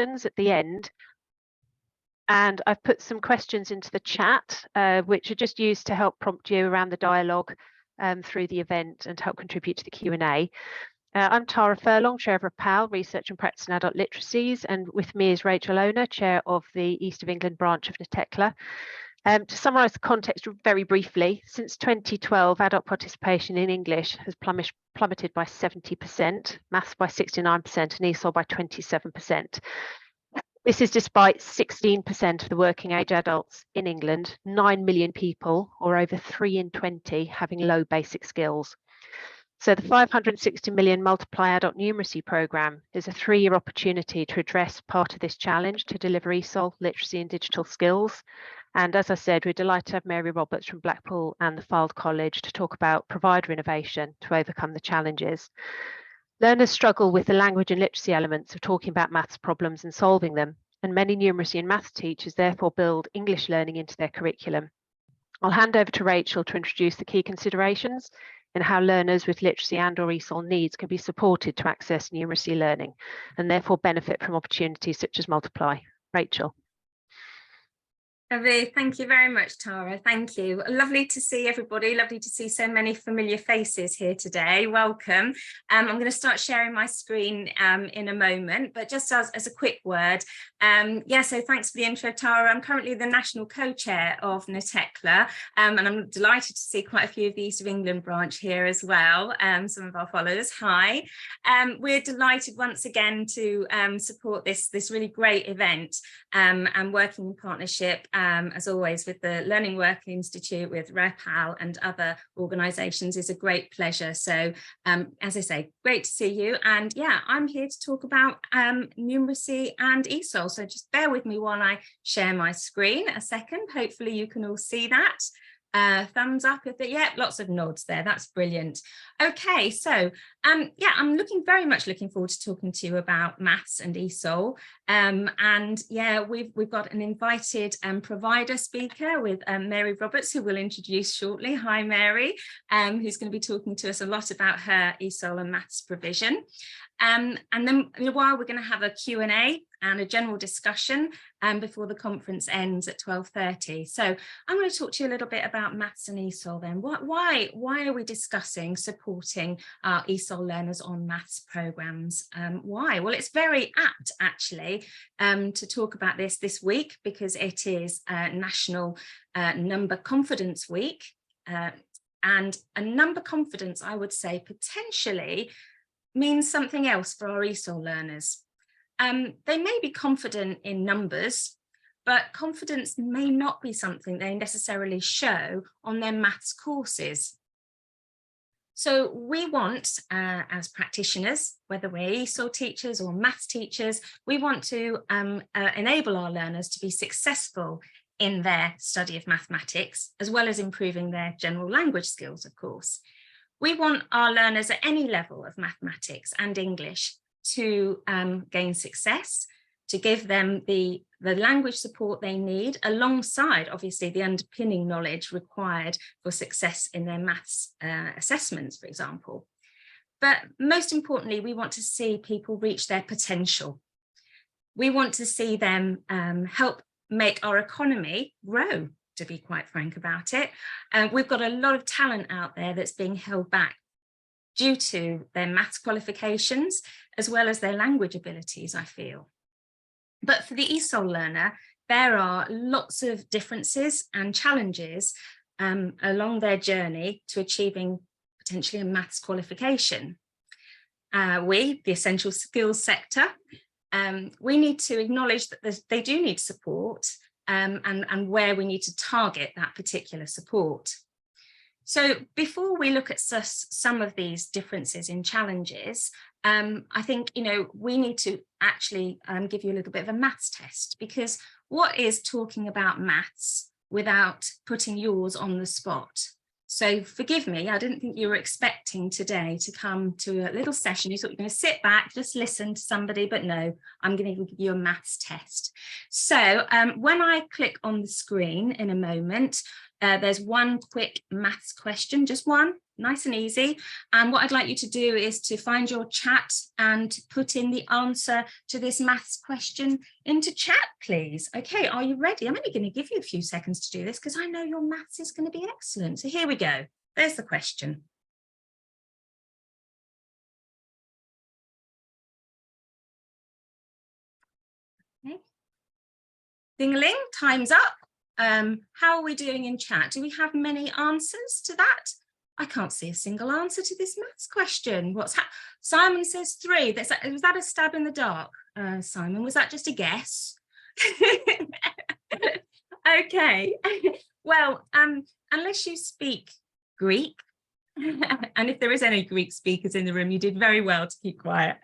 at the end. And I've put some questions into the chat, which are just used to help prompt you around the dialogue through the event and help contribute to the Q&A. I'm Tara Furlong, Chair of PAL, Research and Practice in Adult Literacies, and with me is Rachel Owner, Chair of the East of England branch of NTECLA. To summarise the context very briefly, since 2012, adult participation in English has plummeted by 70%, maths by 69% and ESOL by 27%. This is despite 16% of the working age adults in England, 9 million people, or over 3 in 20, having low basic skills. So the 560 million Multiply Adult Numeracy programme is a 3-year opportunity to address part of this challenge to deliver ESOL, literacy and digital skills. And as I said, we're delighted to have Mary Roberts from Blackpool and the Fylde College to talk about provider innovation to overcome the challenges. Learners struggle with the language and literacy elements of talking about maths problems and solving them, and many numeracy and maths teachers therefore build English learning into their curriculum. I'll hand over to Rachel to introduce the key considerations in how learners with literacy and/or ESOL needs can be supported to access numeracy learning and therefore benefit from opportunities such as Multiply. Rachel. Thank you very much, Tara. Thank you. Lovely to see everybody. Lovely to see so many familiar faces here today. Welcome. I'm going to start sharing my screen in a moment, but just as a quick word, so thanks for the intro, Tara. I'm currently the National Co-Chair of NTECLA, and I'm delighted to see quite a few of the East of England branch here as well, some of our followers. Hi. We're delighted once again to support this really great event and working in partnership as always with the Learning Work Institute, with REPAL and other organisations is a great pleasure. So as I say, great to see you. And yeah, I'm here to talk about numeracy and ESOL. So just bear with me while I share my screen a second. Hopefully you can all see that. Thumbs up if yeah, lots of nods there. That's brilliant. Okay, so yeah, I'm very much looking forward to talking to you about maths and ESOL. And yeah, we've got an invited provider speaker with Mary Roberts, who we'll introduce shortly. Hi, Mary, who's going to be talking to us a lot about her ESOL and maths provision. And then in a while, we're going to have a Q&A and a general discussion before the conference ends at 12:30. So I'm going to talk to you a little bit about maths and ESOL then. Why are we discussing supporting our ESOL learners on maths programmes? Why? Well, it's very apt actually to talk about this week because it is National Number Confidence Week. And a number confidence, I would say, potentially means something else for our ESOL learners. They may be confident in numbers, but confidence may not be something they necessarily show on their maths courses. So we want, as practitioners, whether we're ESOL teachers or maths teachers, we want to enable our learners to be successful in their study of mathematics, as well as improving their general language skills, of course. We want our learners at any level of mathematics and English to gain success, to give them the language support they need, alongside, obviously, the underpinning knowledge required for success in their maths assessments, for example. But most importantly, we want to see people reach their potential. We want to see them help make our economy grow, to be quite frank about it. We've got a lot of talent out there that's being held back due to their maths qualifications, as well as their language abilities, I feel. But for the ESOL learner, there are lots of differences and challenges along their journey to achieving potentially a maths qualification. We, the essential skills sector, we need to acknowledge that they do need support and where we need to target that particular support. So before we look at some of these differences in challenges, I think, we need to actually give you a little bit of a maths test, because what is talking about maths without putting yours on the spot? So forgive me, I didn't think you were expecting today to come to a little session. You thought you were going to sit back, just listen to somebody, but no, I'm going to give you a maths test. So when I click on the screen in a moment, there's one quick maths question, just one, nice and easy. And what I'd like you to do is to find your chat and put in the answer to this maths question into chat, please. Okay, are you ready? I'm only going to give you a few seconds to do this because I know your maths is going to be excellent. So here we go. There's the question. Okay. Ding-a-ling, time's up. How are we doing in chat? Do we have many answers to that? I can't see a single answer to this maths question. Simon says 3. Was that a stab in the dark, Simon? Was that just a guess? Okay. Well, unless you speak Greek, and if there is any Greek speakers in the room, you did very well to keep quiet.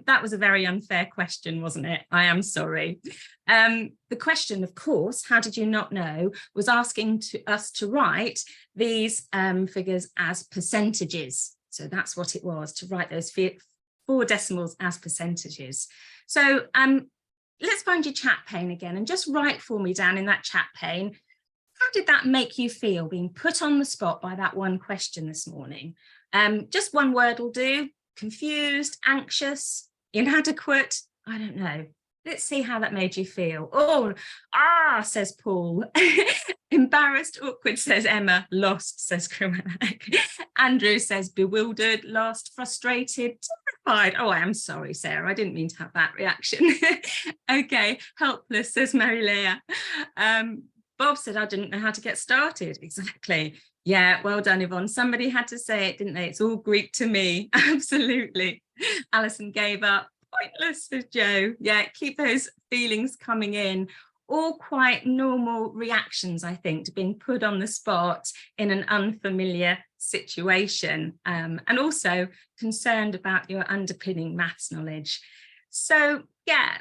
That was a very unfair question, wasn't it? I am sorry. The question, of course, how did you not know, was asking us to write these figures as percentages. So that's what it was, to write those 4 decimals as percentages. So let's find your chat pane again and just write for me down in that chat pane. How did that make you feel, being put on the spot by that one question this morning? Just one word will do. Confused, anxious, inadequate, I don't know. Let's see how that made you feel. Oh, says Paul. Embarrassed, awkward, says Emma. Lost, says Cruella. Andrew says bewildered, lost, frustrated, terrified. Oh, I am sorry, Sarah. I didn't mean to have that reaction. Okay, helpless, says Mary Leah. Bob said, I didn't know how to get started. Exactly. Yeah, well done, Yvonne. Somebody had to say it, didn't they? It's all Greek to me. Absolutely. Alison gave up. Pointless, says Joe. Yeah, keep those feelings coming in. All quite normal reactions, I think, to being put on the spot in an unfamiliar situation, and also concerned about your underpinning maths knowledge. So, yeah,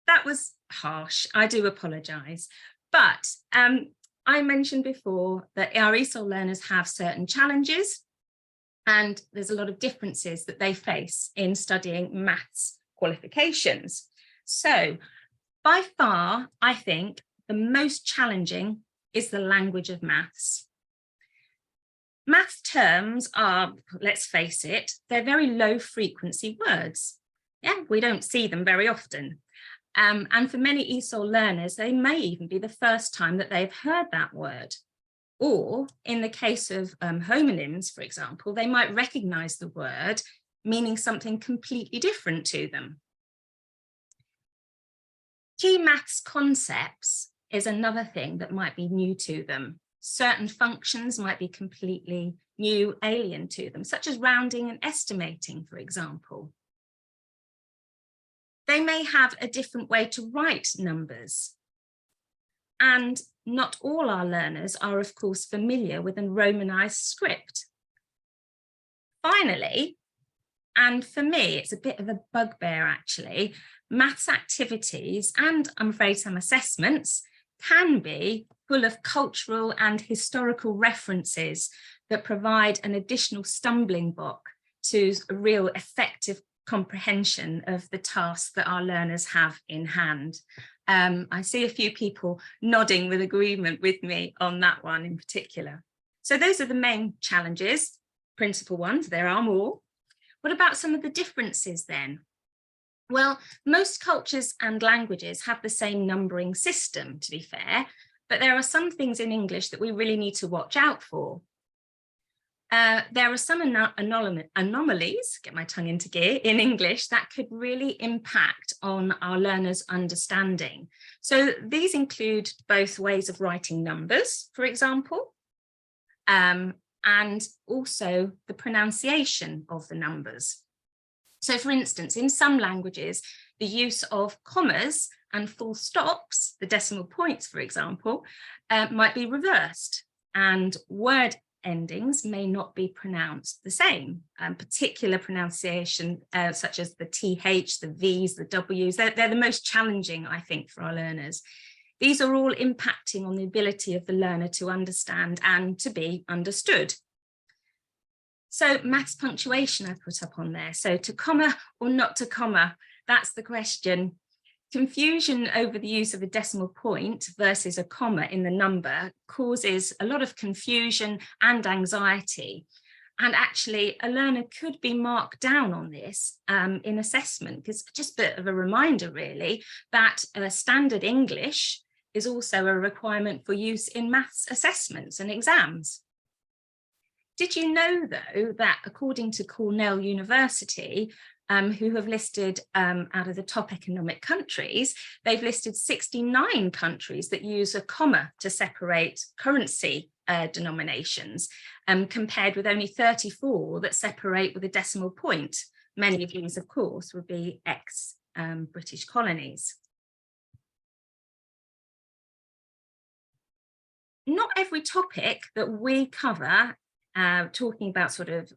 that was harsh. I do apologise. But I mentioned before that our ESOL learners have certain challenges, and there's a lot of differences that they face in studying maths qualifications. So by far, I think the most challenging is the language of maths. Maths terms are, let's face it, they're very low frequency words. Yeah, we don't see them very often. And for many ESOL learners, they may even be the first time that they've heard that word. Or in the case of homonyms, for example, they might recognize the word meaning something completely different to them. Key maths concepts is another thing that might be new to them. Certain functions might be completely new, alien to them, such as rounding and estimating, for example. They may have a different way to write numbers. And not all our learners are, of course, familiar with a Romanized script. Finally, and for me, it's a bit of a bugbear actually, maths activities, and I'm afraid some assessments, can be full of cultural and historical references that provide an additional stumbling block to a real effective comprehension of the tasks that our learners have in hand. I see a few people nodding with agreement with me on that one in particular. So those are the main challenges, principal ones. There are more. What about some of the differences then? Well, most cultures and languages have the same numbering system, to be fair, but there are some things in English that we really need to watch out for. There are some anomalies, get my tongue into gear, in English that could really impact on our learners' understanding. So these include both ways of writing numbers, for example, and also the pronunciation of the numbers. So for instance, in some languages, the use of commas and full stops, the decimal points, for example, might be reversed, and word endings may not be pronounced the same. Particular pronunciation, such as the TH, the V's, the W's, they're the most challenging, I think, for our learners. These are all impacting on the ability of the learner to understand and to be understood. So maths punctuation I put up on there. So to comma or not to comma, that's the question. Confusion over the use of a decimal point versus a comma in the number causes a lot of confusion and anxiety. And actually, a learner could be marked down on this in assessment, because just a bit of a reminder, really, that standard English is also a requirement for use in maths assessments and exams. Did you know, though, that according to Cornell University, who have listed out of the top economic countries, they've listed 69 countries that use a comma to separate currency denominations, compared with only 34 that separate with a decimal point. Many of these, of course, would be ex-British colonies. Not every topic that we cover, talking about sort of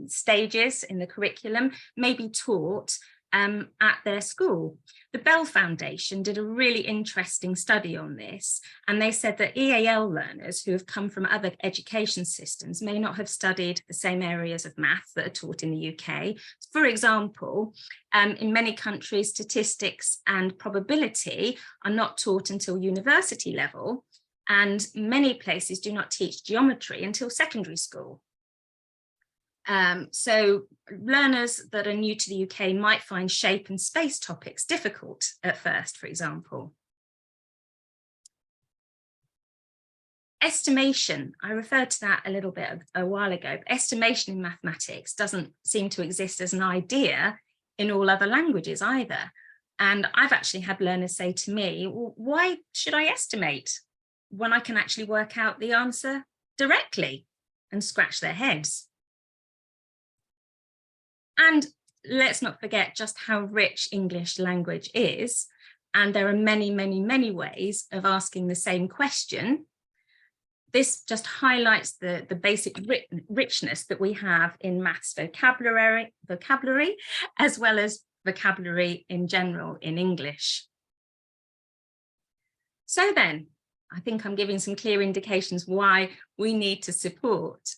stages in the curriculum, may be taught at their school. The Bell Foundation did a really interesting study on this, and they said that EAL learners who have come from other education systems may not have studied the same areas of maths that are taught in the UK. For example, in many countries, statistics and probability are not taught until university level, and many places do not teach geometry until secondary school. So learners that are new to the UK might find shape and space topics difficult at first, for example. Estimation, I referred to that a little bit a while ago. Estimation in mathematics doesn't seem to exist as an idea in all other languages either. And I've actually had learners say to me, well, why should I estimate when I can actually work out the answer directly, and scratch their heads? And let's not forget just how rich English language is. And there are many, many, many ways of asking the same question. This just highlights the basic richness that we have in maths vocabulary, as well as vocabulary in general in English. So then, I think I'm giving some clear indications why we need to support.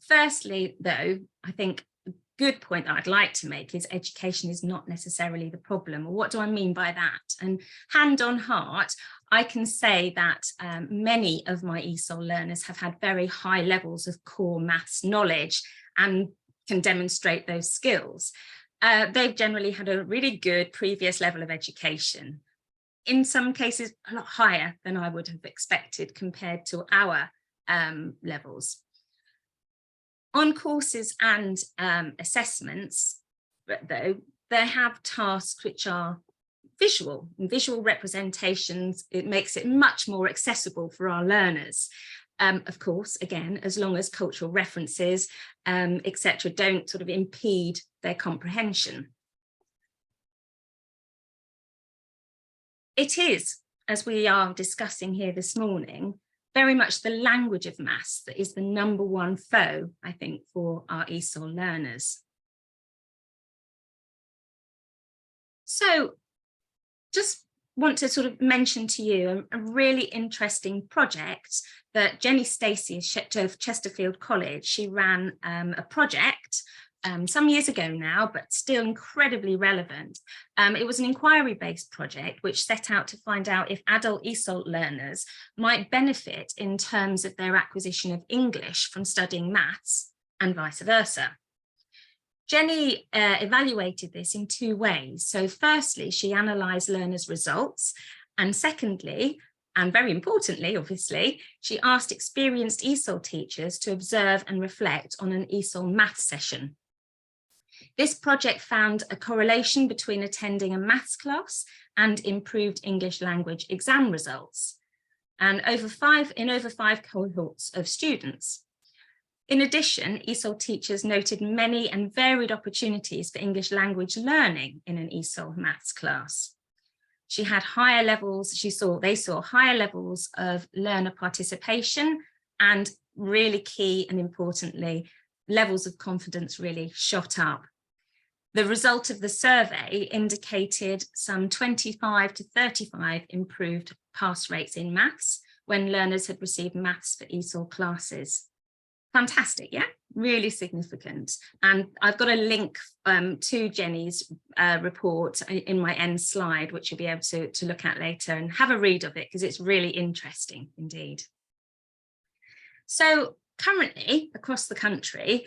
Firstly, though, I think a good point that I'd like to make is education is not necessarily the problem. Or what do I mean by that? And hand on heart, I can say that many of my ESOL learners have had very high levels of core maths knowledge and can demonstrate those skills. They've generally had a really good previous level of education. In some cases, a lot higher than I would have expected compared to our levels. On courses and assessments, though, they have tasks which are visual representations. It makes it much more accessible for our learners. Of course, again, as long as cultural references, etc., don't sort of impede their comprehension. It is, as we are discussing here this morning, very much the language of maths that is the #1 foe, I think, for our ESOL learners. So just want to sort of mention to you a really interesting project that Jenny Stacey of Chesterfield College, she ran a project some years ago now, but still incredibly relevant. It was an inquiry-based project which set out to find out if adult ESOL learners might benefit in terms of their acquisition of English from studying maths and vice versa. Jenny evaluated this in 2 ways. So firstly, she analysed learners' results, and secondly, and very importantly, obviously, she asked experienced ESOL teachers to observe and reflect on an ESOL maths session. This project found a correlation between attending a maths class and improved English language exam results, and in over 5 cohorts of students. In addition, ESOL teachers noted many and varied opportunities for English language learning in an ESOL maths class. She had higher levels, they saw higher levels of learner participation, and really key and importantly, levels of confidence really shot up. The result of the survey indicated some 25 to 35 improved pass rates in maths when learners had received maths for ESOL classes. Fantastic, yeah, really significant. And I've got a link to Jenny's report in my end slide, which you'll be able to look at later and have a read of it, because it's really interesting indeed. So currently across the country,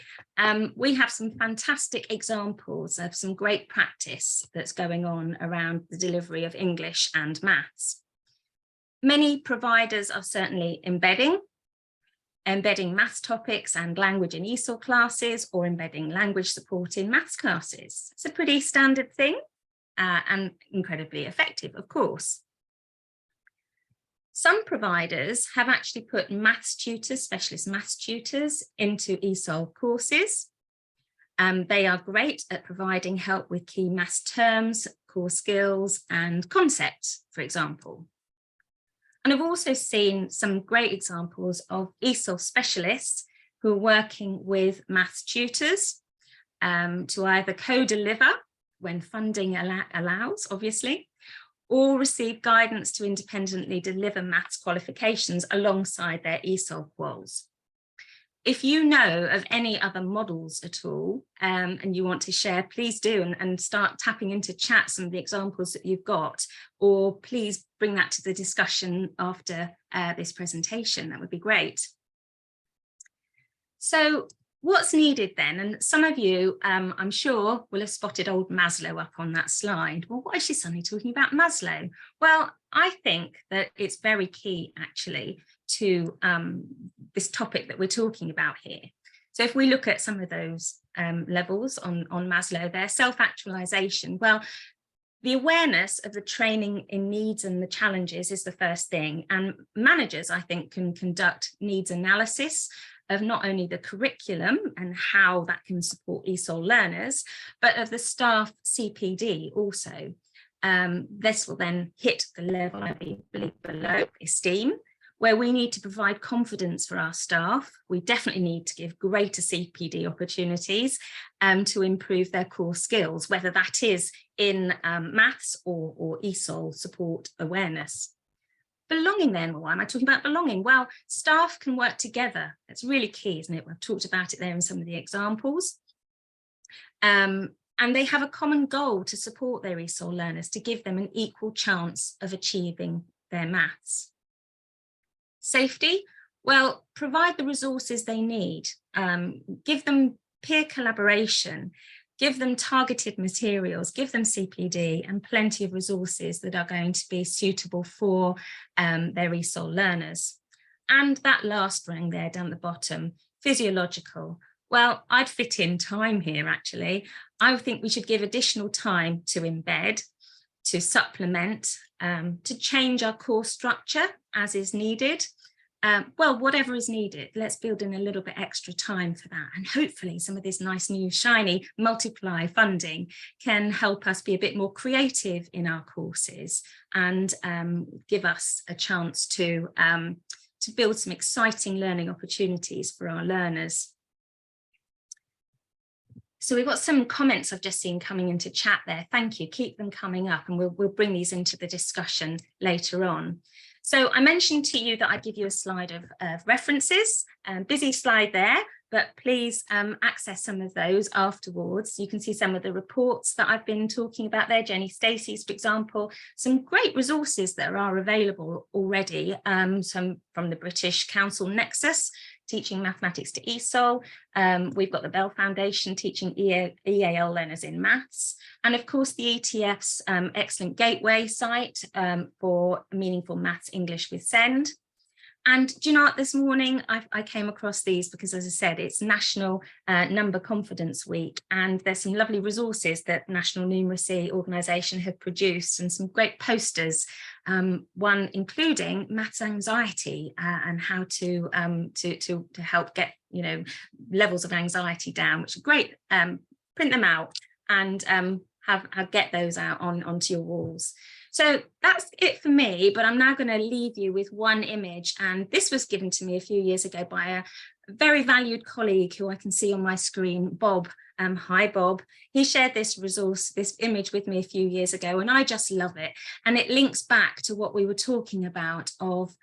we have some fantastic examples of some great practice that's going on around the delivery of English and maths. Many providers are certainly embedding maths topics and language in ESOL classes, or embedding language support in maths classes. It's a pretty standard thing and incredibly effective, of course. Some providers have actually put maths tutors, specialist maths tutors, into ESOL courses. They are great at providing help with key maths terms, core skills and concepts, for example. And I've also seen some great examples of ESOL specialists who are working with maths tutors to either co-deliver when funding allows, obviously, or receive guidance to independently deliver maths qualifications alongside their ESOL quals. If you know of any other models at all and you want to share, please do, and start tapping into chat some of the examples that you've got, or please bring that to the discussion after this presentation. That would be great. So what's needed then? And some of you, I'm sure, will have spotted old Maslow up on that slide. Well, why is she suddenly talking about Maslow? Well, I think that it's very key, actually, to this topic that we're talking about here. So if we look at some of those levels on Maslow, their self-actualization, well, the awareness of the training in needs and the challenges is the first thing. And managers, I think, can conduct needs analysis of not only the curriculum and how that can support ESOL learners, but of the staff CPD also. This will then hit the level, I believe, below esteem, where we need to provide confidence for our staff. We definitely need to give greater CPD opportunities to improve their core skills, whether that is in maths or ESOL support awareness. Belonging then, well, why am I talking about belonging? Well, staff can work together. That's really key, isn't it? We've talked about it there in some of the examples. And they have a common goal to support their ESOL learners, to give them an equal chance of achieving their maths. Safety, well, provide the resources they need, give them peer collaboration, give them targeted materials, give them CPD and plenty of resources that are going to be suitable for their ESOL learners. And that last ring there down the bottom, physiological. Well, I'd fit in time here, actually. I think we should give additional time to embed, to supplement, to change our course structure as is needed. Well, whatever is needed, let's build in a little bit extra time for that. And hopefully some of this nice new shiny multiply funding can help us be a bit more creative in our courses and give us a chance to build some exciting learning opportunities for our learners. So we've got some comments I've just seen coming into chat there. Thank you. Keep them coming up and we'll bring these into the discussion later on. So I mentioned to you that I'd give you a slide of references, busy slide there, but please access some of those afterwards. You can see some of the reports that I've been talking about there, Jenny Stacey's, for example, some great resources that are available already, some from the British Council Nexus, teaching mathematics to ESOL. We've got the Bell Foundation teaching EAL learners in maths. And of course, the ETF's excellent gateway site for meaningful maths English with SEND. And do you know what, this morning I came across these because, as I said, it's National Number Confidence Week, and there's some lovely resources that National Numeracy organisation have produced and some great posters, one including maths anxiety and how to help get, levels of anxiety down, which are great. Print them out and have get those out onto your walls. So that's it for me, but I'm now going to leave you with one image. And this was given to me a few years ago by a very valued colleague who I can see on my screen, Bob. Hi, Bob. He shared this resource, this image with me a few years ago, and I just love it. And it links back to what we were talking about of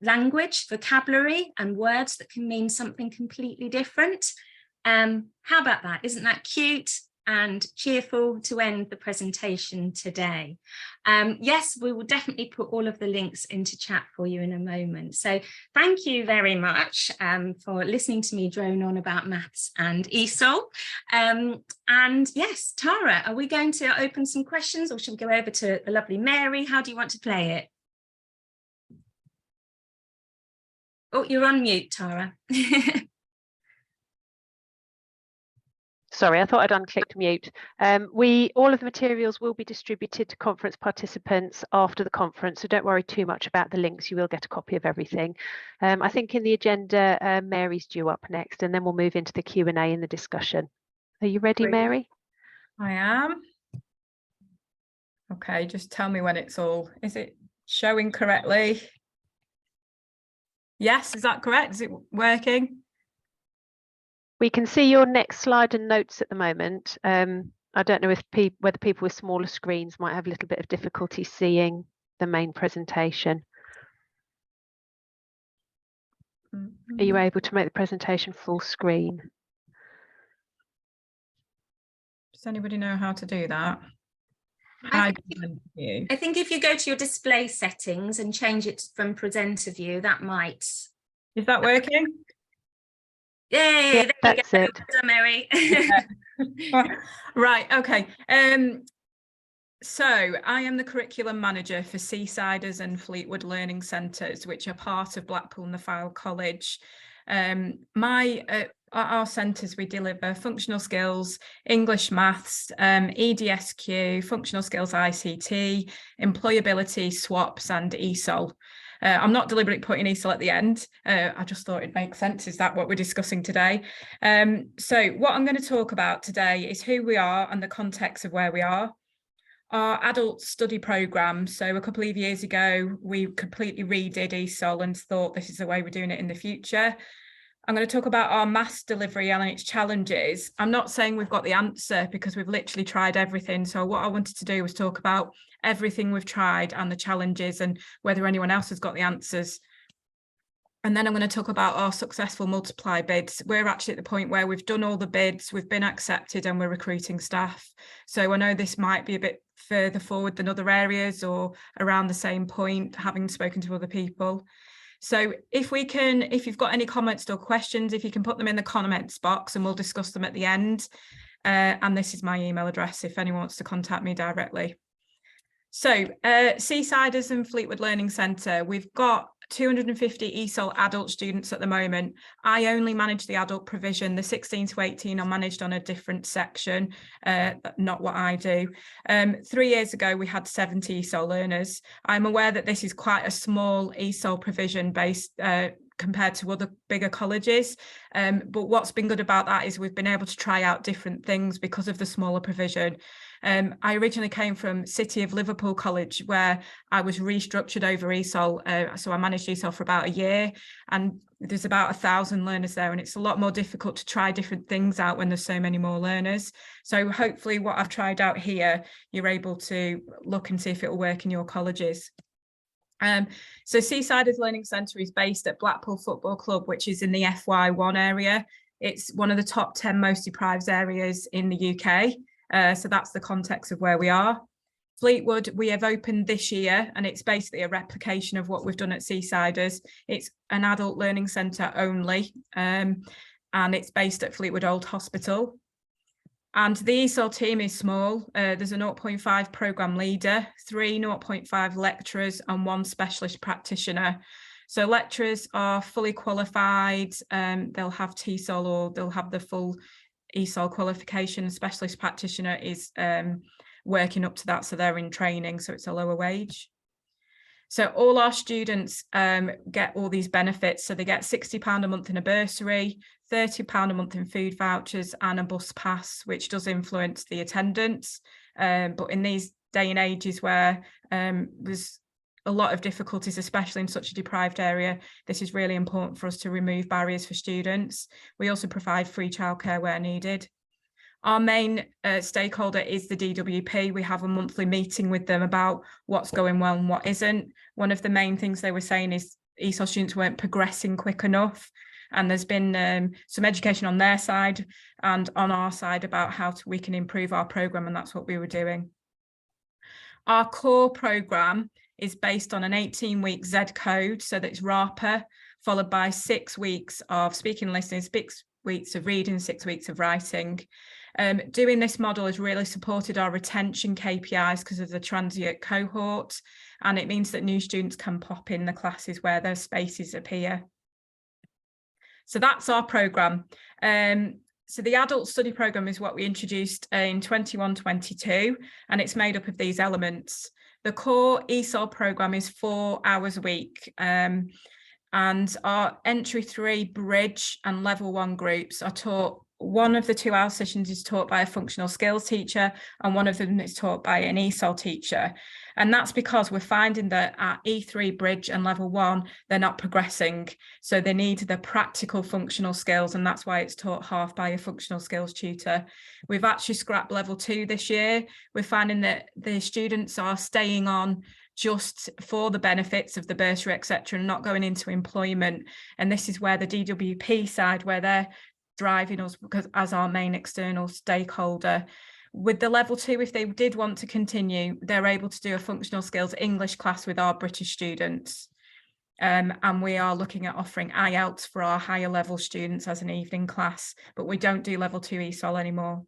language, vocabulary, and words that can mean something completely different. How about that? Isn't that cute and cheerful to end the presentation today? Yes, we will definitely put all of the links into chat for you in a moment. So thank you very much for listening to me drone on about maths and ESOL. And yes, Tara, are we going to open some questions, or should we go over to the lovely Mary? How do you want to play it? Oh, you're on mute, Tara. Sorry, I thought I'd unclicked mute. All of the materials will be distributed to conference participants after the conference, so don't worry too much about the links. You will get a copy of everything. I think in the agenda, Mary's due up next, and then we'll move into the Q&A and the discussion. Are you ready, Mary? I am. Okay, just tell me when it's all, is it showing correctly? Yes, is that correct? Is it working? We can see your next slide and notes at the moment. I don't know if whether people with smaller screens might have a little bit of difficulty seeing the main presentation. Are you able to make the presentation full screen? Does anybody know how to do that? I think if you go to your display settings and change it from presenter view, that might. Is that working? Yay, Yeah, that's it. Well done, Mary. Right, okay. So I am the curriculum manager for Seasiders and Fleetwood Learning Centres, which are part of Blackpool and the Fylde College. At our centres, we deliver functional skills, English, maths, EDSQ, functional skills ICT, employability, SWAPs and ESOL. I'm not deliberately putting ESOL at the end. I just thought it makes sense. Is that what we're discussing today? So what I'm going to talk about today is who we are and the context of where we are. Our adult study programme, so a couple of years ago, we completely redid ESOL and thought this is the way we're doing it in the future. I'm going to talk about our maths delivery and its challenges. I'm not saying we've got the answer because we've literally tried everything. So what I wanted to do was talk about everything we've tried and the challenges and whether anyone else has got the answers. And then I'm going to talk about our successful multiply bids. We're actually at the point where we've done all the bids, we've been accepted and we're recruiting staff. So I know this might be a bit further forward than other areas or around the same point, having spoken to other people. So if you've got any comments or questions, if you can put them in the comments box and we'll discuss them at the end. And this is my email address if anyone wants to contact me directly. So Seasiders and Fleetwood Learning Centre, we've got 250 ESOL adult students at the moment. I only manage the adult provision. The 16 to 18 are managed on a different section, not what I do. 3 years ago, we had 70 ESOL learners. I'm aware that this is quite a small ESOL provision based compared to other bigger colleges. But what's been good about that is we've been able to try out different things because of the smaller provision. I originally came from City of Liverpool College, where I was restructured over ESOL. So I managed ESOL for about a year, and there's about 1,000 learners there, and it's a lot more difficult to try different things out when there's so many more learners. So hopefully what I've tried out here, you're able to look and see if it will work in your colleges. So Seasiders Learning Centre is based at Blackpool Football Club, which is in the FY1 area. It's one of the top 10 most deprived areas in the UK. So that's the context of where we are. Fleetwood, we have opened this year, and it's basically a replication of what we've done at Seasiders. It's an adult learning centre only, and it's based at Fleetwood Old Hospital. And the ESOL team is small. There's a 0.5 programme leader, 3 0.5 lecturers and 1 specialist practitioner. So lecturers are fully qualified, they'll have TESOL or they'll have the full ESOL qualification. Specialist practitioner is working up to that, so they're in training, so it's a lower wage. So all our students get all these benefits. So they get £60 a month in a bursary, £30 a month in food vouchers and a bus pass, which does influence the attendance. But in these day and ages where there's a lot of difficulties, especially in such a deprived area, this is really important for us to remove barriers for students. We also provide free childcare where needed. Our main stakeholder is the DWP. We have a monthly meeting with them about what's going well and what isn't. One of the main things they were saying is ESOL students weren't progressing quick enough. And there's been some education on their side and on our side about how we can improve our programme, and that's what we were doing. Our core programme is based on an 18-week Z code, so that's RAPA, followed by 6 weeks of speaking and listening, 6 weeks of reading, 6 weeks of writing. Doing this model has really supported our retention KPIs because of the transient cohort, and it means that new students can pop in the classes where their spaces appear. So that's our programme. So the adult study programme is what we introduced in 21-22, and it's made up of these elements. The core ESOL programme is 4 hours a week, and our entry 3, bridge and level 1 groups are taught. One of the 2 hour sessions is taught by a functional skills teacher, and one of them is taught by an ESOL teacher. And that's because we're finding that at E3, bridge and level 1, they're not progressing. So they need the practical functional skills, and that's why it's taught half by a functional skills tutor. We've actually scrapped level 2 this year. We're finding that the students are staying on just for the benefits of the bursary, etc., and not going into employment. And this is where the DWP side, where they're driving us because as our main external stakeholder. With the level 2, if they did want to continue, they're able to do a functional skills English class with our British students. And we are looking at offering IELTS for our higher level students as an evening class, but we don't do level 2 ESOL anymore.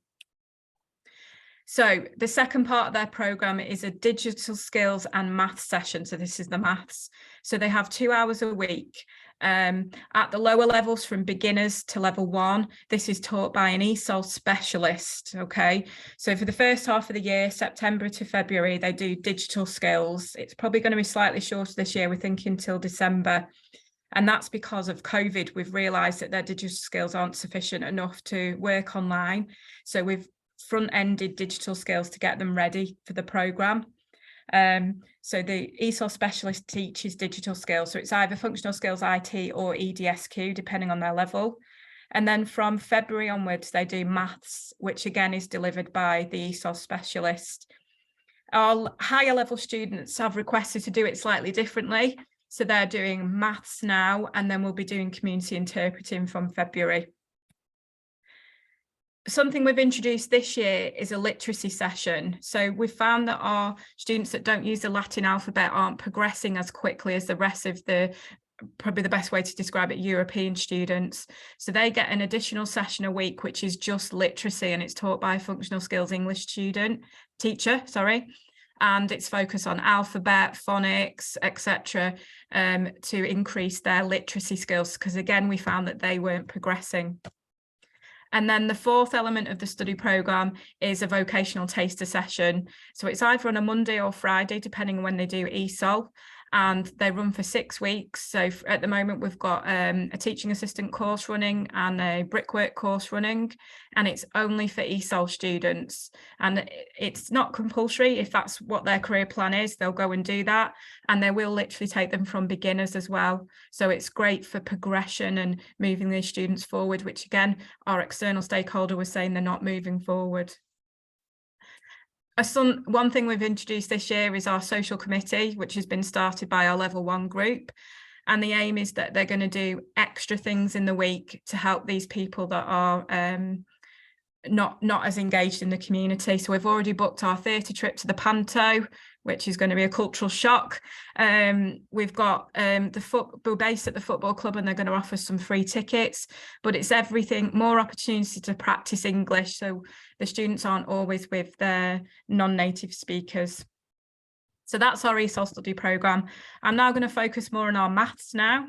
So the second part of their programme is a digital skills and maths session. So this is the maths. So they have 2 hours a week. At the lower levels from beginners to level 1, this is taught by an ESOL specialist. Okay, so for the first half of the year, September to February, they do digital skills. It's probably going to be slightly shorter this year, we're thinking till December. And that's because of COVID. We've realised that their digital skills aren't sufficient enough to work online. So we've front-ended digital skills to get them ready for the programme. So the ESOL specialist teaches digital skills. So it's either functional skills IT or EDSQ, depending on their level. And then from February onwards, they do maths, which again is delivered by the ESOL specialist. Our higher level students have requested to do it slightly differently. So they're doing maths now, and then we'll be doing community interpreting from February. Something we've introduced this year is a literacy session. So we've found that our students that don't use the Latin alphabet aren't progressing as quickly as the rest of the, probably the best way to describe it, European students. So they get an additional session a week, which is just literacy, and it's taught by a functional skills English teacher, and it's focused on alphabet, phonics, etc., to increase their literacy skills, because again, we found that they weren't progressing. And then the fourth element of the study programme is a vocational taster session. So it's either on a Monday or Friday, depending on when they do ESOL, and they run for 6 weeks. So at the moment, we've got a teaching assistant course running and a brickwork course running, and it's only for ESOL students. And it's not compulsory. If that's what their career plan is, they'll go and do that. And they will literally take them from beginners as well. So it's great for progression and moving these students forward, which again, our external stakeholder was saying they're not moving forward. One thing we've introduced this year is our social committee, which has been started by our level 1 group. And the aim is that they're going to do extra things in the week to help these people that are not as engaged in the community. So we've already booked our theatre trip to the Panto, which is going to be a cultural shock. We've got we're based at the football club, and they're going to offer some free tickets, but it's everything, more opportunity to practice English, so the students aren't always with their non-native speakers. So that's our ESOL study programme. I'm now going to focus more on our maths now.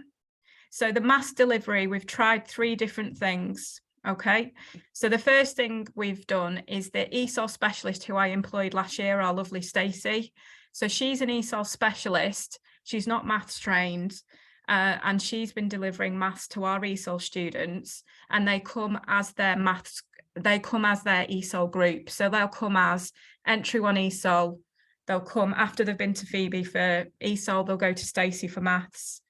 So the maths delivery, we've tried 3 different things. Okay, so the first thing we've done is the ESOL specialist who I employed last year, our lovely Stacey. So she's an ESOL specialist. She's not maths trained, and she's been delivering maths to our ESOL students, and they come as their ESOL group. So they'll come as entry 1 ESOL. They'll come after they've been to Phoebe for ESOL. They'll go to Stacey for maths.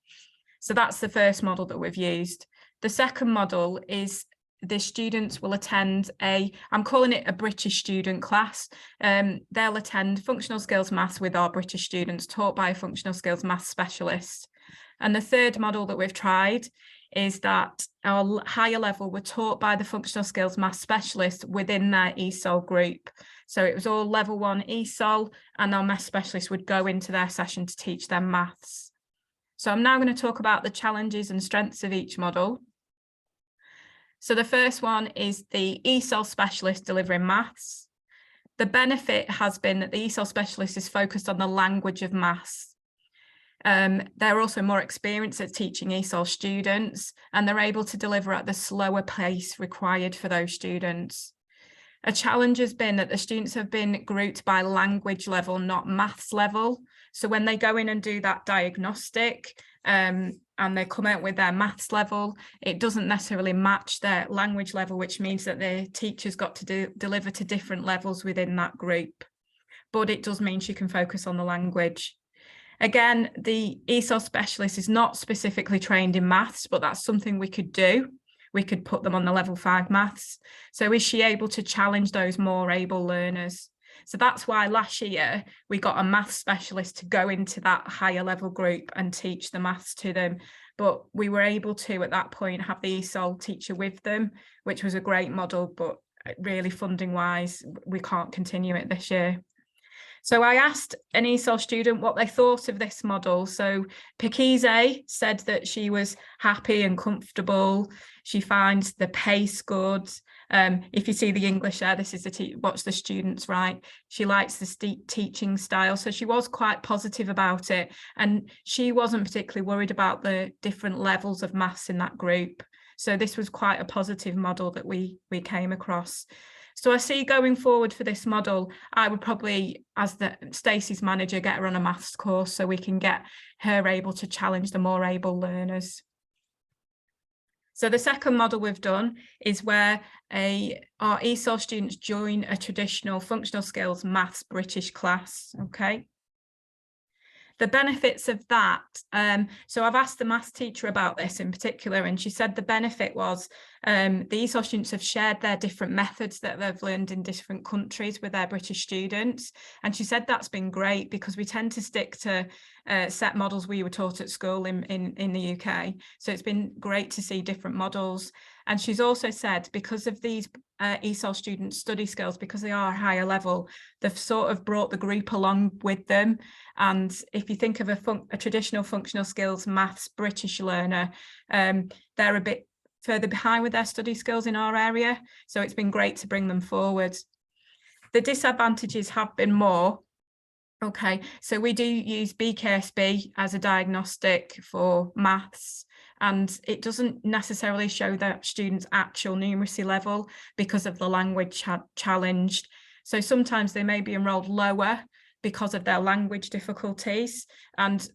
So that's the first model that we've used. The second model is the students will attend I'm calling it a British student class. They'll attend functional skills maths with our British students, taught by a functional skills maths specialist. And the third model that we've tried is that our higher level were taught by the functional skills maths specialists within their ESOL group. So it was all level 1 ESOL, and our maths specialists would go into their session to teach them maths. So I'm now going to talk about the challenges and strengths of each model. So the first one is the ESOL specialist delivering maths. The benefit has been that the ESOL specialist is focused on the language of maths. They're also more experienced at teaching ESOL students, and they're able to deliver at the slower pace required for those students. A challenge has been that the students have been grouped by language level, not maths level. So when they go in and do that diagnostic, and they come out with their maths level, it doesn't necessarily match their language level, which means that the teacher's got to deliver to different levels within that group. But it does mean she can focus on the language. Again, the ESOL specialist is not specifically trained in maths, but that's something we could do. We could put them on the level 5 maths. So is she able to challenge those more able learners? So that's why last year we got a maths specialist to go into that higher level group and teach the maths to them. But we were able to, at that point, have the ESOL teacher with them, which was a great model, but really funding wise, we can't continue it this year. So I asked an ESOL student what they thought of this model. So Pikize said that she was happy and comfortable. She finds the pace good. If you see the English there, this is what's the students write. She likes the teaching style. So she was quite positive about it. And she wasn't particularly worried about the different levels of maths in that group. So this was quite a positive model that we came across. So I see going forward for this model, I would probably, as the Stacey's manager, get her on a maths course so we can get her able to challenge the more able learners. So the second model we've done is where our ESOL students join a traditional functional skills maths British class. Okay. The benefits of that, so I've asked the maths teacher about this in particular, and she said the benefit was the ESOL students have shared their different methods that they've learned in different countries with their British students. And she said that's been great because we tend to stick to set models we were taught at school in the UK. So it's been great to see different models. And she's also said because of these ESOL students' study skills, because they are higher level, they've sort of brought the group along with them. And if you think of a traditional functional skills maths British learner, they're a bit further behind with their study skills in our area. So it's been great to bring them forward. The disadvantages have been more. Okay, so we do use BKSB as a diagnostic for maths, and it doesn't necessarily show that students' actual numeracy level because of the language challenged. So sometimes they may be enrolled lower because of their language difficulties. And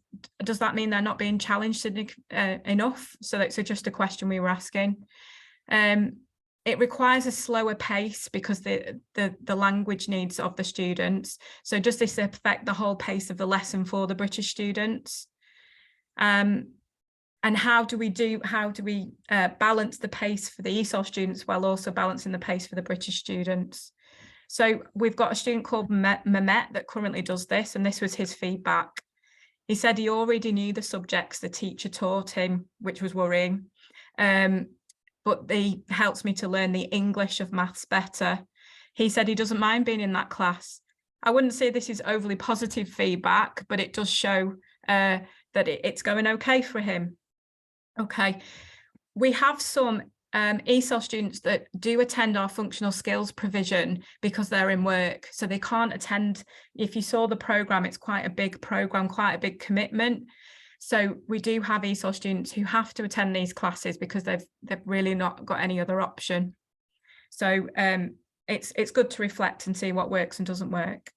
does that mean they're not being challenged enough? So that's just a question we were asking. It requires a slower pace because the language needs of the students. So does this affect the whole pace of the lesson for the British students? And how do we balance the pace for the ESOL students while also balancing the pace for the British students? So we've got a student called Mehmet that currently does this, and this was his feedback. He said he already knew the subjects the teacher taught him, which was worrying. But they helps me to learn the English of maths better. He said he doesn't mind being in that class. I wouldn't say this is overly positive feedback, but it does show that it's going okay for him. Okay, we have some ESOL students that do attend our functional skills provision because they're in work, so they can't attend. If you saw the programme, it's quite a big programme, quite a big commitment. So we do have ESOL students who have to attend these classes because they've really not got any other option. So it's good to reflect and see what works and doesn't work.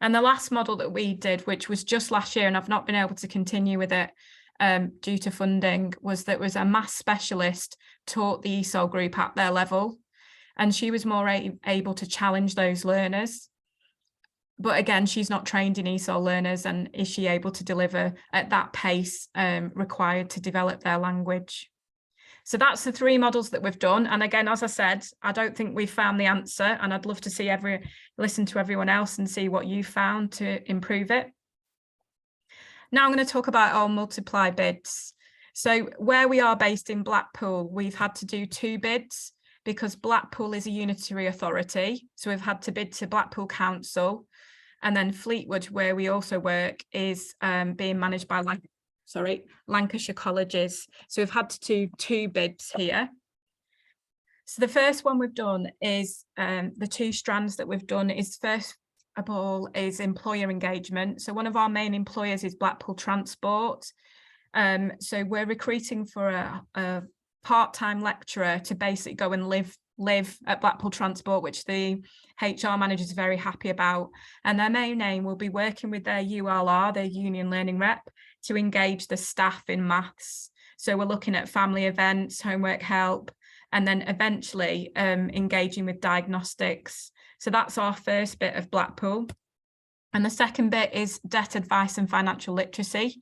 And the last model that we did, which was just last year, and I've not been able to continue with it due to funding, was that was a maths specialist taught the ESOL group at their level, and she was more able to challenge those learners. But again, she's not trained in ESOL learners, and is she able to deliver at that pace required to develop their language? So that's the 3 models that we've done. And again, as I said, I don't think we've found the answer, and I'd love to see listen to everyone else and see what you found to improve it. Now I'm going to talk about our multiply bids. So where we are based in Blackpool, we've had to do 2 bids because Blackpool is a unitary authority. So we've had to bid to Blackpool Council. And then Fleetwood, where we also work, is being managed by Lancashire colleges. So we've had to do 2 bids here. So the first one we've done is the 2 strands that we've done is first of all is employer engagement. So one of our main employers is Blackpool Transport. So we're recruiting for a part-time lecturer to basically go and live at Blackpool Transport, which the HR manager is very happy about. And their main aim will be working with their ULR, their Union Learning Rep, to engage the staff in maths. So we're looking at family events, homework help, and then eventually engaging with diagnostics. So that's our first bit of Blackpool. And the second bit is debt advice and financial literacy.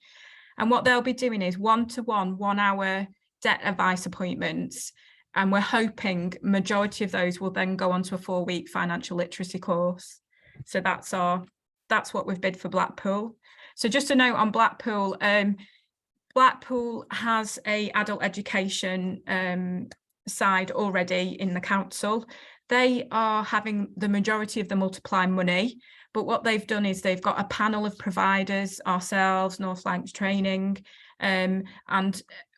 And what they'll be doing is 1-to-1, 1-hour debt advice appointments. And we're hoping majority of those will then go on to a 4-week financial literacy course. So that's what we've bid for Blackpool. So just a note on Blackpool, Blackpool has a adult education side already in the council. They are having the majority of the multiply money, but what they've done is they've got a panel of providers, ourselves, North Lancs Training, and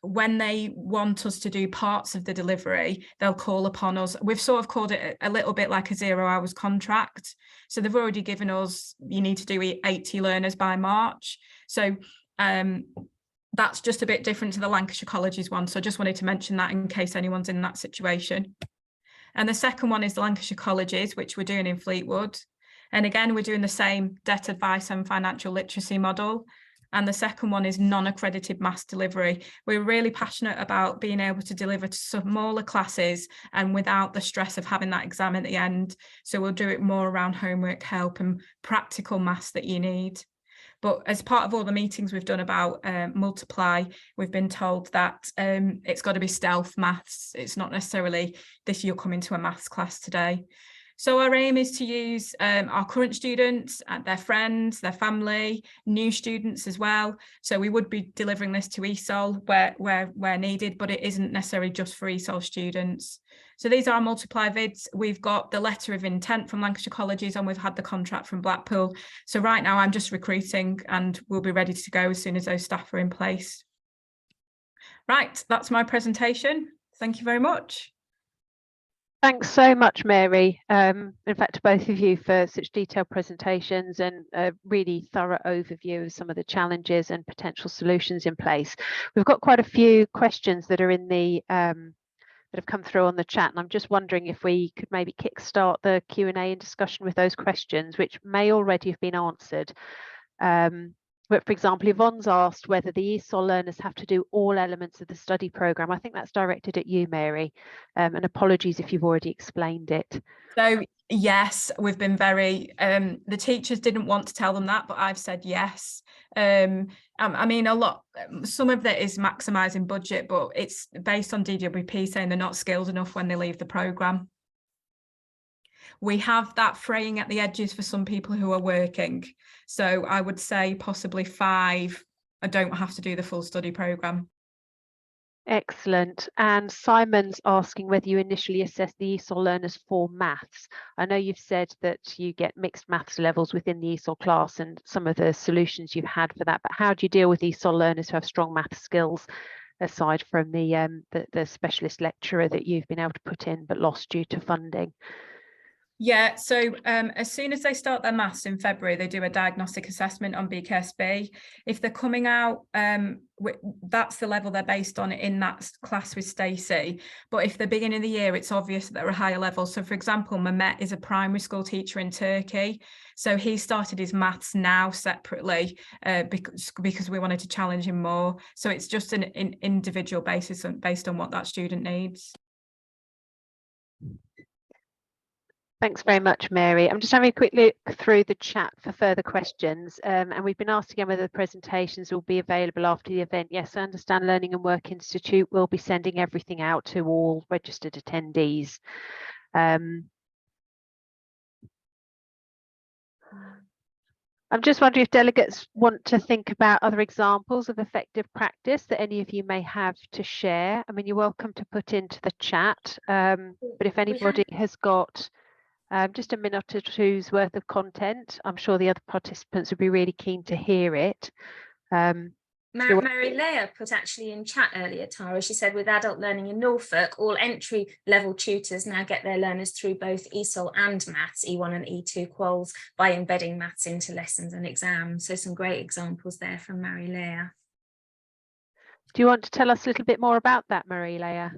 when they want us to do parts of the delivery, they'll call upon us. We've sort of called it a little bit like a 0 hours contract. So they've already given us, you need to do 80 learners by March. So that's just a bit different to the Lancashire colleges one. So I just wanted to mention that in case anyone's in that situation. And the second one is the Lancashire colleges, which we're doing in Fleetwood. And again, we're doing the same debt advice and financial literacy model. And the second one is non-accredited maths delivery. We're really passionate about being able to deliver to smaller classes and without the stress of having that exam at the end. So we'll do it more around homework help and practical maths that you need. But as part of all the meetings we've done about multiply, we've been told that it's got to be stealth maths. It's not necessarily this you'll come into a maths class today. So our aim is to use our current students, their friends, their family, new students as well. So we would be delivering this to ESOL where needed, but it isn't necessarily just for ESOL students. So these are our multiply vids. We've got the letter of intent from Lancashire colleges and we've had the contract from Blackpool. So right now I'm just recruiting and we'll be ready to go as soon as those staff are in place. Right, that's my presentation. Thank you very much. Thanks so much, Mary. In fact, to both of you for such detailed presentations and a really thorough overview of some of the challenges and potential solutions in place. We've got quite a few questions that are in the that have come through on the chat, and I'm just wondering if we could maybe kickstart the Q&A and discussion with those questions, which may already have been answered. But for example, Yvonne's asked whether the ESOL learners have to do all elements of the study programme. I think that's directed at you, Mary, and apologies if you've already explained it. So yes, we've been very, the teachers didn't want to tell them that, but I've said yes. I mean, some of that is maximising budget, but it's based on DWP saying they're not skilled enough when they leave the programme. We have that fraying at the edges for some people who are working. So I would say possibly 5, I don't have to do the full study programme. Excellent. And Simon's asking whether you initially assess the ESOL learners for maths. I know you've said that you get mixed maths levels within the ESOL class and some of the solutions you've had for that, but how do you deal with ESOL learners who have strong maths skills aside from the specialist lecturer that you've been able to put in but lost due to funding? Yeah, so as soon as they start their maths in February, they do a diagnostic assessment on BKSB. If they're coming out, that's the level they're based on in that class with Stacey. But if they're beginning of the year, it's obvious that they're a higher level. So for example, Mehmet is a primary school teacher in Turkey. So he started his maths now separately because we wanted to challenge him more. So it's just an individual basis based on what that student needs. Thanks very much, Mary. I'm just having a quick look through the chat for further questions. And we've been asked again whether the presentations will be available after the event. Yes, I understand Learning and Work Institute will be sending everything out to all registered attendees. I'm just wondering if delegates want to think about other examples of effective practice that any of you may have to share. I mean, you're welcome to put into the chat, but if anybody has got just a minute or two's worth of content, I'm sure the other participants would be really keen to hear it. Mary Leah put actually in chat earlier, Tara, she said with adult learning in Norfolk, all entry level tutors now get their learners through both ESOL and maths, E1 and E2 quals, by embedding maths into lessons and exams. So some great examples there from Mary Leah. Do you want to tell us a little bit more about that, Marie Leah?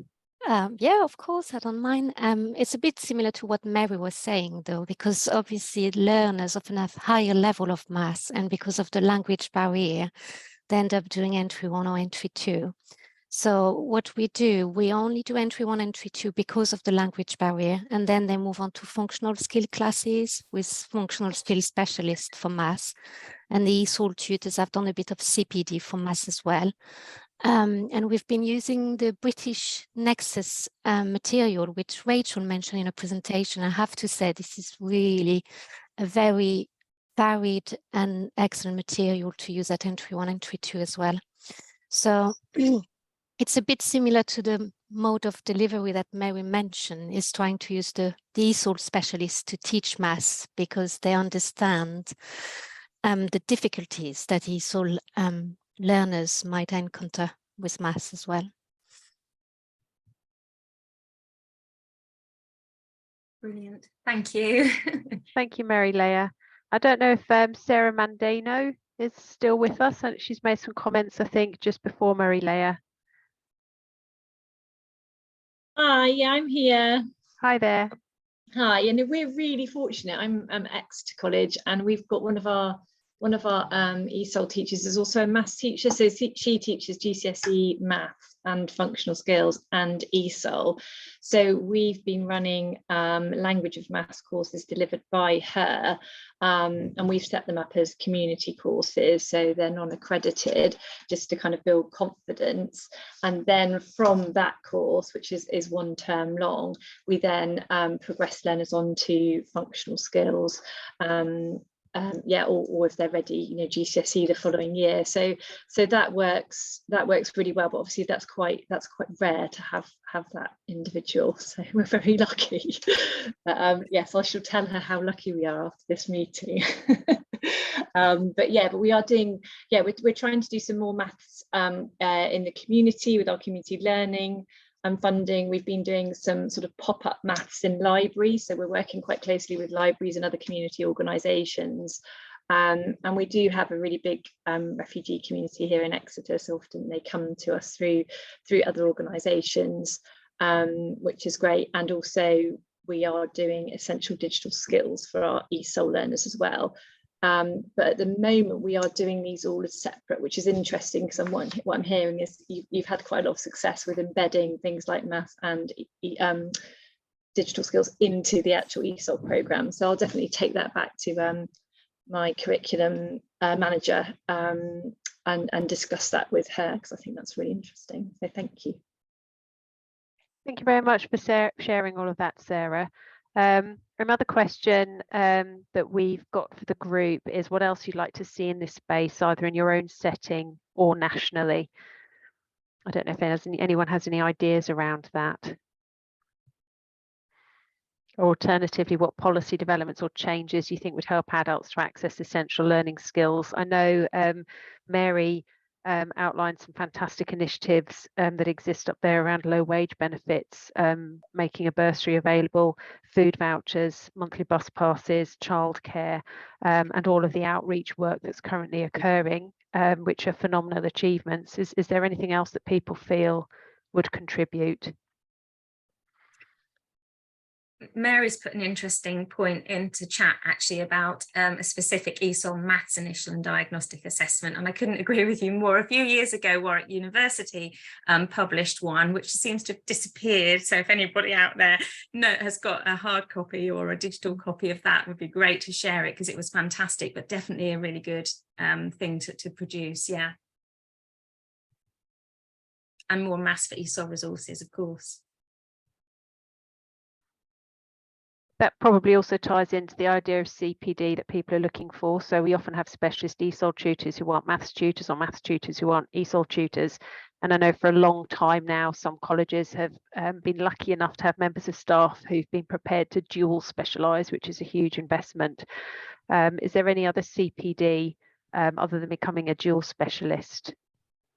Yeah, of course, I don't mind. It's a bit similar to what Mary was saying, though, because obviously learners often have higher level of maths, and because of the language barrier, they end up doing entry 1 or entry 2. So what we do, we only do entry 1, entry 2 because of the language barrier, and then they move on to functional skill classes with functional skill specialists for maths. And the ESOL tutors have done a bit of CPD for maths as well. And we've been using the British Nexus material, which Rachel mentioned in a presentation. I have to say, this is really a very varied and excellent material to use at entry 1, entry 2 as well. So it's a bit similar to the mode of delivery that Mary mentioned, is trying to use the ESOL specialists to teach maths because they understand the difficulties that ESOL learners might encounter with maths as well. Brilliant, thank you. Thank you, Mary Leah. I don't know if Sarah Mandano is still with us. She's made some comments, I think, just before Mary Leah. Hi, yeah, I'm here. Hi there. Hi, and we're really fortunate. I'm at Exeter College, and we've got one of our ESOL teachers is also a maths teacher, so she teaches GCSE maths and functional skills and ESOL. So we've been running language of maths courses delivered by her, and we've set them up as community courses, so they're non-accredited, just to kind of build confidence. And then from that course, which is 1 term long, we then progress learners on to functional skills, or if they're ready, you know, GCSE the following year. So that works really well, but obviously that's quite rare to have that individual, so we're very lucky. But yes, I shall tell her how lucky we are after this meeting. but we are doing, we're trying to do some more maths in the community with our community learning and funding. We've been doing some sort of pop-up maths in libraries, so we're working quite closely with libraries and other community organisations, and we do have a really big refugee community here in Exeter, so often they come to us through other organisations, which is great. And also we are doing essential digital skills for our ESOL learners as well. But at the moment we are doing these all as separate, which is interesting, because what I'm hearing is you've had quite a lot of success with embedding things like maths and digital skills into the actual ESOL programme. So I'll definitely take that back to my curriculum manager and discuss that with her, because I think that's really interesting. So thank you. Thank you very much for sharing all of that, Sarah. Another question that we've got for the group is what else you'd like to see in this space, either in your own setting or nationally. I don't know if anyone has any ideas around that. Or alternatively, what policy developments or changes you think would help adults to access essential learning skills? I know Mary outlined some fantastic initiatives that exist up there around low wage benefits, making a bursary available, food vouchers, monthly bus passes, childcare, and all of the outreach work that's currently occurring, which are phenomenal achievements. Is there anything else that people feel would contribute? Mary's put an interesting point into chat actually about a specific ESOL maths initial and diagnostic assessment, and I couldn't agree with you more. A few years ago, Warwick University published one which seems to have disappeared, so if anybody out there has got a hard copy or a digital copy of that, would be great to share it, because it was fantastic, but definitely a really good thing to produce. Yeah, and more maths for ESOL resources, of course. that probably also ties into the idea of CPD that people are looking for. So we often have specialist ESOL tutors who aren't maths tutors, or maths tutors who aren't ESOL tutors. And I know for a long time now, some colleges have been lucky enough to have members of staff who've been prepared to dual specialise, which is a huge investment. Is there any other CPD other than becoming a dual specialist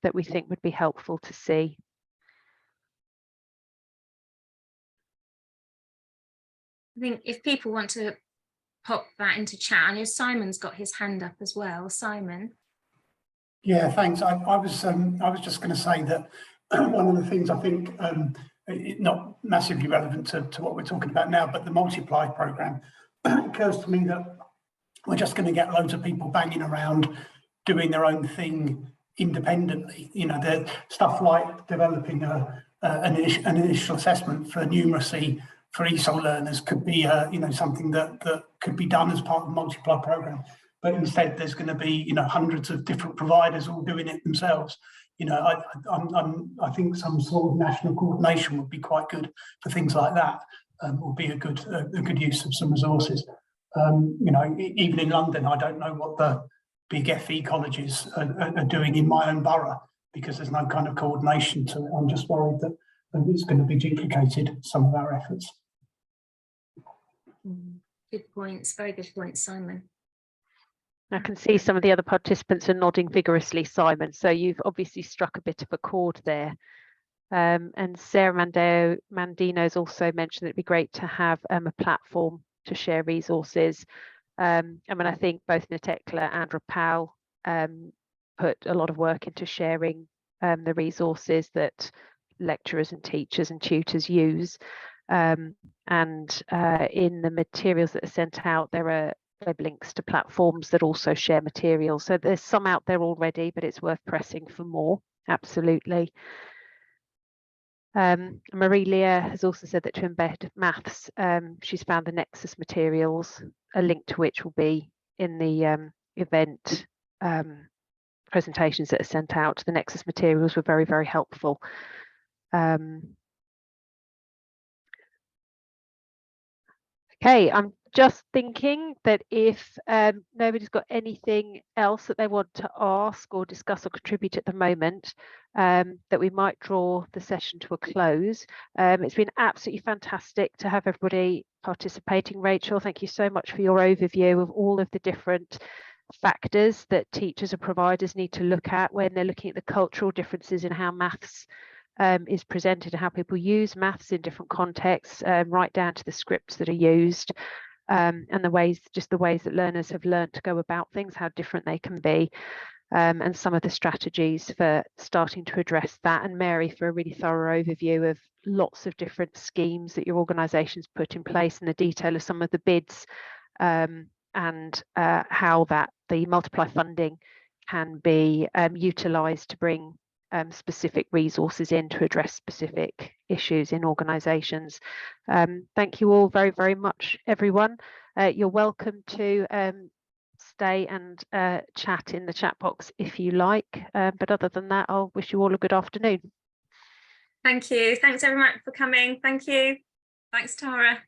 that we think would be helpful to see? I think if people want to pop that into chat, I know Simon's got his hand up as well. Simon. Yeah, thanks. I was just going to say that one of the things I think, not massively relevant to what we're talking about now, but the multiply program, occurs to me that we're just going to get loads of people banging around doing their own thing independently. You know, the stuff like developing an initial assessment for numeracy for ESOL learners could be, you know, something that could be done as part of the multiply program. But instead, there's going to be, you know, hundreds of different providers all doing it themselves. You know, I think some sort of national coordination would be quite good for things like that. Would be a good use of some resources. You know, even in London, I don't know what the big FE colleges are doing in my own borough, because there's no kind of coordination to it. I'm just worried that it's going to be duplicated, some of our efforts. Good points, very good points, Simon. I can see some of the other participants are nodding vigorously, Simon, so you've obviously struck a bit of a chord there. And Sarah Mandino's also mentioned that it'd be great to have a platform to share resources. I mean, I think both Natekla and Rapal put a lot of work into sharing the resources that lecturers and teachers and tutors use. And in the materials that are sent out, there are web links to platforms that also share materials. So there's some out there already, but it's worth pressing for more. Absolutely. Marie-Leah has also said that to embed maths, she's found the Nexus materials, a link to which will be in the event presentations that are sent out. The Nexus materials were very, very helpful. Okay, I'm just thinking that if nobody's got anything else that they want to ask or discuss or contribute at the moment, that we might draw the session to a close. It's been absolutely fantastic to have everybody participating. Rachel, thank you so much for your overview of all of the different factors that teachers and providers need to look at when they're looking at the cultural differences in how maths is presented and how people use maths in different contexts, right down to the scripts that are used, and the ways that learners have learned to go about things, how different they can be, and some of the strategies for starting to address that. And Mary, for a really thorough overview of lots of different schemes that your organisations put in place, and the detail of some of the bids, and how that the multiply funding can be utilised to bring specific resources in to address specific issues in organisations. Thank you all very, very much, everyone. You're welcome to stay and chat in the chat box if you like. But other than that, I'll wish you all a good afternoon. Thank you. Thanks everyone for coming. Thank you. Thanks, Tara.